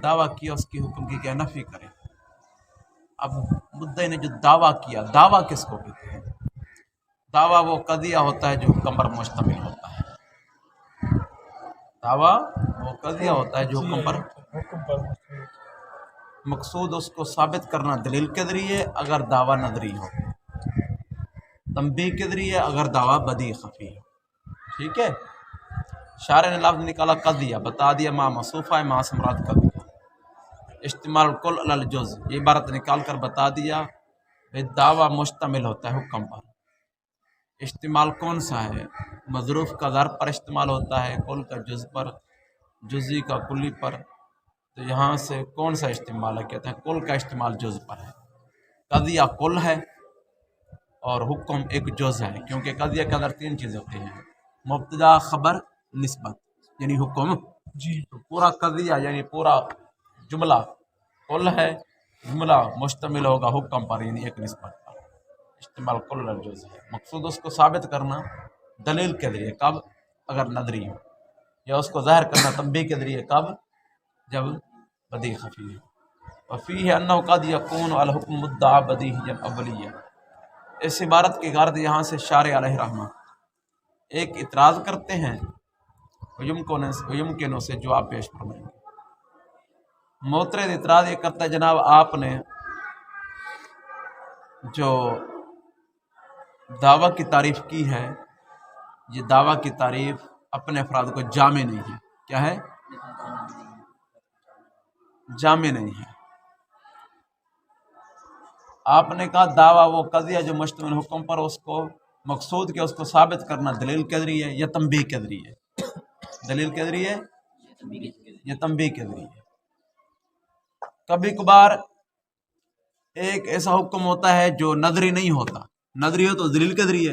दावा किया उसके हुक्म की क्या नफी करे। अब मुद्दे ने जो दावा किया, दावा किसको कहते हैं? दावा वो कदिया होता है जो हुक्म पर मुश्तमिल होता है। दावा वो कदिया होता है जो हुक्म पर मकसूद उसको साबित करना दलील के ज़रिए अगर दावा नदरी हो, तंबीह के ज़रिए अगर दावा बदी खफी हो। ठीक है, शायर ने लफ्ज़ निकाला कदिया, बता दिया माँ मसूफ़ा है, माँ से मुराद कदिया। इस्तेमाल कुल अल जुज़, ये इबारत निकाल कर बता दिया भाई दावा मुश्तमिल होता है हुक्म पर। इस्तेमाल कौन सा है? मज़रूफ़ का ज़र्फ़ पर इस्तेमाल होता है, कुल का जुज़ पर, जुज़ी का कुल्ली पर। तो यहाँ से कौन सा इस्तेमाल है? कहते हैं कुल का इस्तेमाल जुज़ पर है। कदिया कुल है और हुक्म एक जुज़ है, क्योंकि कदिया के अंदर तीन चीज़ें होती हैं, मुब्तदा, खबर, निस्बत, यानी हुक्म जी। तो पूरा कदिया यानी पूरा जुमला कुल है, जुमला मुश्तमिल होगा हुक्म पर यानी एक निस्बत पर। इस्तेमाल कुल और जुज़ है, मकसूद उसको साबित करना दलील के ज़रिए कब? अगर नदरी हो, या उसको ज़ाहिर करना तंबीह के ज़रिए कब? जब बदी खफी हो। वफ़ी है अन्ना कद यकून अल हुक्म मुद्दा बदीहियन अव्वलिया। इस इबारत की गर्द यहाँ से शारे अलैहि रहमा एक इतराज़ करते हैं, युमकिन से जवाब पेश फरमाएंगे। मोतरद इतराज़ ये करता है, जनाब आपने जो दावा की तारीफ़ की है, ये दावा की तारीफ़ अपने अफराद को जामे नहीं है। क्या है? जामे नहीं है। आपने कहा दावा वो कज़िया जो मुश्तमिल हुक्म पर, उसको मकसूद के उसको साबित करना दलील के ज़रिए या तंबीह के ज़रिए। दलील के ज़रिए या तंबीह के ज़रिए। कभी कभार एक ऐसा हुक्म होता है जो नदरी नहीं होता, नदरी हो तो दलील के ज़रिए,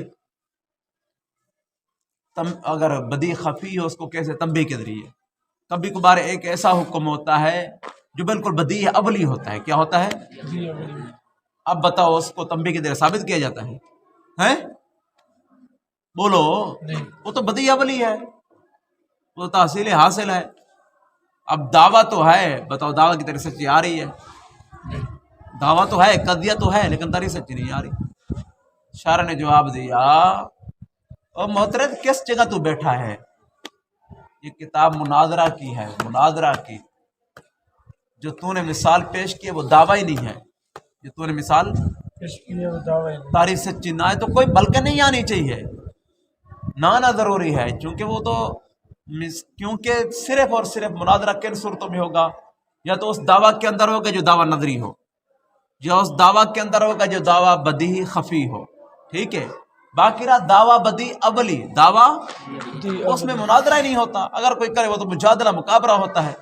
अगर बदी खफी हो उसको कैसे? तंबीह के ज़रिए। कभी कभार एक ऐसा हुक्म होता है जो बिल्कुल बदी अवली होता है। क्या होता है? अब बताओ उसको तंबीह के ज़रिए साबित किया जाता है? हैं? बोलो, वो तो बदी अवली है, वो तहसील हासिल है। अब दावा तो है, बताओ दावा की तरह सच्ची आ रही है? दावा तो है, कदिया तो है, लेकिन तारीफ सच्ची नहीं आ रही। शायर ने जवाब दिया, और मोहतरम किस जगह तू बैठा है? ये किताब मुनाजरा की है, मुनाजरा की। जो तूने मिसाल पेश की है वो दावा ही नहीं है, जो तूने मिसाल पेश की है वो दावा ही नहीं। तारीफ सच्ची ना है तो कोई बल्कि नहीं आनी चाहिए, ना ज़रूरी है, क्योंकि वो तो क्योंकि सिर्फ और सिर्फ मुनाजरा किन सूरतों में होगा? या तो उस दावा के अंदर होगा जो दावा नदरी हो, या उस दावा के अंदर होगा जो दावा बदी खफी हो। ठीक है, बाकी रहा दावा बदी अवली, दावा उसमें मुनाजरा ही नहीं होता। अगर कोई करे वो तो मुजादला मुकाबरा होता है।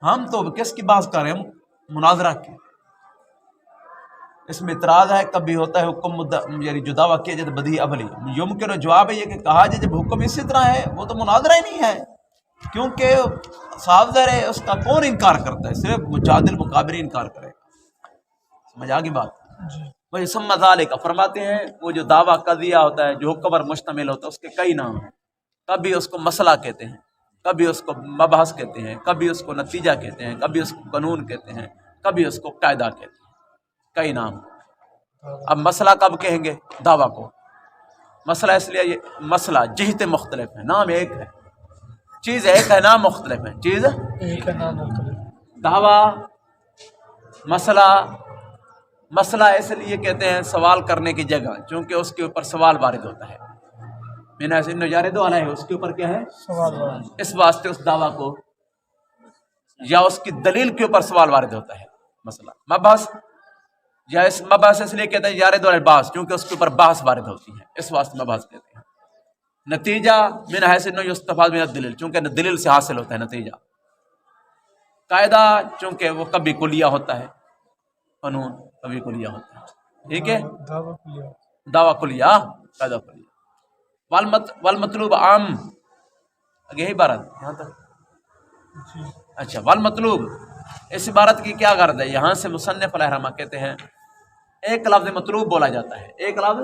हम तो किसकी बात कर रहे हैं? मुनाजरा की। इसमें इतराज है, कभी होता है हुक्म यानी जो दावा किया जाए बदी अवली, युमकिन जवाब है ये कि कहा जाए जब हुक्म इसी तरह है वो तो मुनाजरा ही नहीं है, क्योंकि साफ ज़ाहिर है उसका कौन इनकार करता है? सिर्फ मुजादिल मुकाबरी इनकार करेगा। समझ आ गई बात? वही सम्मज़ाले का फरमाते हैं, वो जो दावा कदिया होता है जो हुक्म पर मुश्तमिल होता है उसके कई नाम हैं। कभी उसको मसला कहते हैं, कभी उसको मबहस कहते हैं, कभी उसको नतीजा कहते हैं, कभी उसको कानून कहते हैं, कभी उसको कायदा कहते हैं, कई नाम। अब मसला कब कहेंगे? दावा को मसला इसलिए ये मसला जिहते मुख्तलिफ है, नाम एक है, चीज़ एक है, नाम मुख्तलिफ है, चीज़ एक है, नाम मुख्तलिफ। दावा मसला, मसला इसलिए कहते हैं सवाल करने की जगह, क्योंकि उसके ऊपर सवाल वारिद होता है। मैंने ऐसे नजारे दो है, उसके ऊपर क्या है? सवाल। इस वास्ते उस दावा को या उसकी दलील के ऊपर सवाल वारिद होता है। मसला मबहस, या इस मबहस इसलिए कहते हैं यार दो बास, क्योंकि उसके ऊपर बहस वारिद होती है, इस वास्ते मबहस कहते हैं। नतीजा मिन हैसिन युस्तफाद मिन दलील, क्योंकि दलील से हासिल होता है नतीजा। कायदा, चूंकि वो कभी कुलिया होता है, कानून कभी कुलिया होता है। ठीक है, दावा कुलिया, कायदा कुलिया। वल मतलूब आम, यही इबारत यहाँ तक। अच्छा, वल मतलूब, इस इबारत की क्या गर्द है? यहाँ से मुसन्निफ अलैहिर्रहमा कहते हैं एक लफ्ज़ मतलूब बोला जाता है, एक लफ्ज़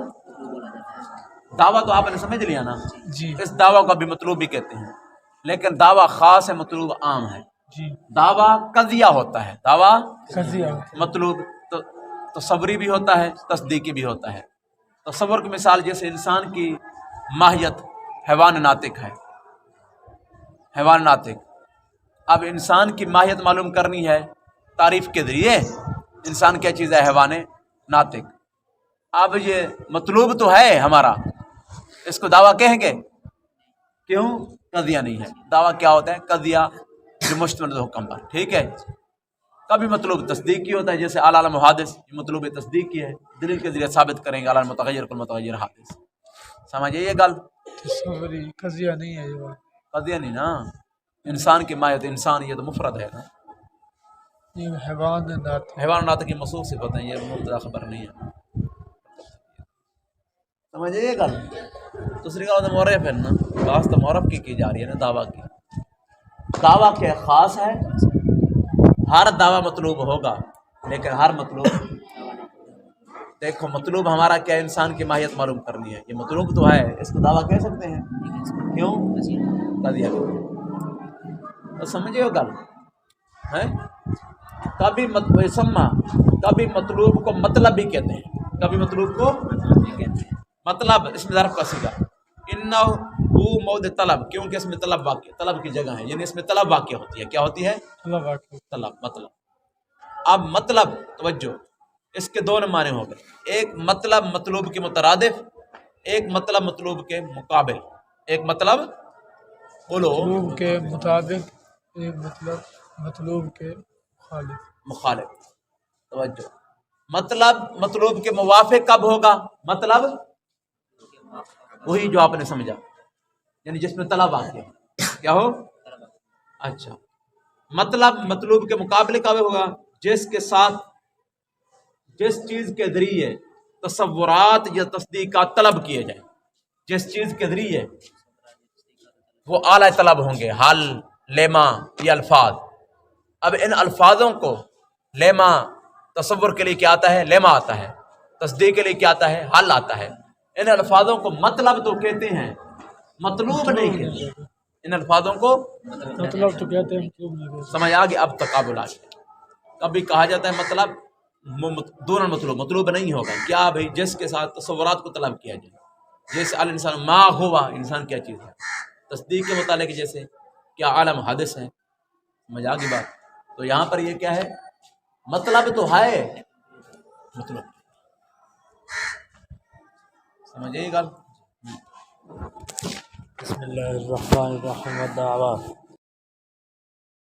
दावा तो आपने समझ लिया ना जी। इस दावा को भी मतलूब भी कहते हैं, लेकिन दावा खास है, मतलूब आम है। جی دعویٰ قضیہ ہوتا ہے، دعویٰ قضیہ مطلوب تصوری بھی ہوتا ہے، تصدیقی بھی ہوتا ہے۔ تصور کی مثال جیسے انسان کی ماہیت حیوان ناطق ہے، حیوان ناطق۔ اب انسان کی ماہیت معلوم کرنی ہے تعریف کے ذریعے، انسان کیا چیز ہے؟ حیوان ناطق۔ اب یہ مطلوب تو ہے ہمارا، اس کو دعویٰ کہیں گے؟ کیوں؟ قضیہ نہیں ہے۔ دعویٰ کیا ہوتا ہے؟ قضیہ جو مشتمل حکم پر، ٹھیک ہے۔ کبھی مطلوب تصدیقی ہوتا ہے، جیسے اعلی محادث، یہ مطلوب تصدیقی ہے، دلیل کے ذریعے ثابت کریں گے اعلی متغیر کو متغیر حادث۔ سمجھے یہ گل؟ تصوری قضیہ نہیں ہے یہ بات۔ قضیہ نہیں نا، انسان کی ماہیت، انسان یہ تو مفرد ہے نا، یہ حیوان ناطق، حیوان ناطق کی مخصوص صفت ہے، یہ مبتدا خبر نہیں ہے۔ سمجھے یہ گل؟ دوسری گل مورف ہے نا، خاص تو مورف کی جا رہی ہے نا دعویٰ کی۔ دعویٰ کیا خاص ہے؟ ہر دعویٰ مطلوب ہوگا، لیکن ہر مطلوب دیکھو مطلوب ہمارا کیا؟ انسان کی ماہیت معلوم کرنی ہے، یہ مطلوب تو ہے، اس کو دعویٰ کہہ سکتے ہیں؟ کیوں؟ قضیہ تو سمجھے ہو گل ہے؟ کبھی کبھی مطلوب کو مطلب بھی کہتے ہیں، کبھی مطلوب کو مطلب، اس میں ظرف کا صیغہ انہ موضع طلب، کیونکہ اس میں طلب واقع، طلب کی جگہ ہے، یعنی اس میں طلب واقع ہوتی ہے۔ کیا ہوتی ہے؟ طلب، مطلب۔ اب مطلب توجہ، اس کے دو معنی ہو گئے، ایک مطلب مطلوب کے مترادف، ایک مطلب مطلوب کے مقابل، ایک مطلب بولو مطلوب کے مطابق، ایک مطلب مطلوب کے مخالف۔ توجہ، مطلب مطلوب کے موافق کب ہوگا؟ مطلب وہی جو آپ نے سمجھا، یعنی جس میں طلب واقع ہے، کیا ہو؟ اچھا، مطلب مطلوب کے مقابلے کب ہوگا؟ جس کے ساتھ جس چیز کے ذریعے تصورات یا تصدیقات طلب کیے جائیں، جس چیز کے ذریعے وہ اعلی طلب ہوں گے، حل، لیما، یہ الفاظ۔ اب ان الفاظوں کو لیما تصور کے لیے کیا آتا ہے؟ لیما آتا ہے، تصدیق کے لیے کیا آتا ہے؟ حل آتا ہے۔ ان الفاظوں کو مطلب تو کہتے ہیں، مطلوب نہیں کہتے۔ ان الفاظوں کو مطلب تو کہتے ہیں، مطلوب نہیں کہتے۔ سمجھ آگے؟ اب تقابل آ گیا۔ کبھی کہا جاتا ہے مطلب دونوں مطلوب نہیں ہوگا، کیا بھائی؟ جس کے ساتھ تصورات کو طلب کیا جائے، جیسے الانسان ما ہوا، انسان کیا چیز ہے؟ تصدیق کے متعلق جیسے کیا عالم حادث ہے، سمجھ آگے بات؟ تو یہاں پر یہ کیا ہے؟ مطلب تو ہے، مطلب سمجھے گا؟ بسم اللہ الرحمن الرحیم والدعوات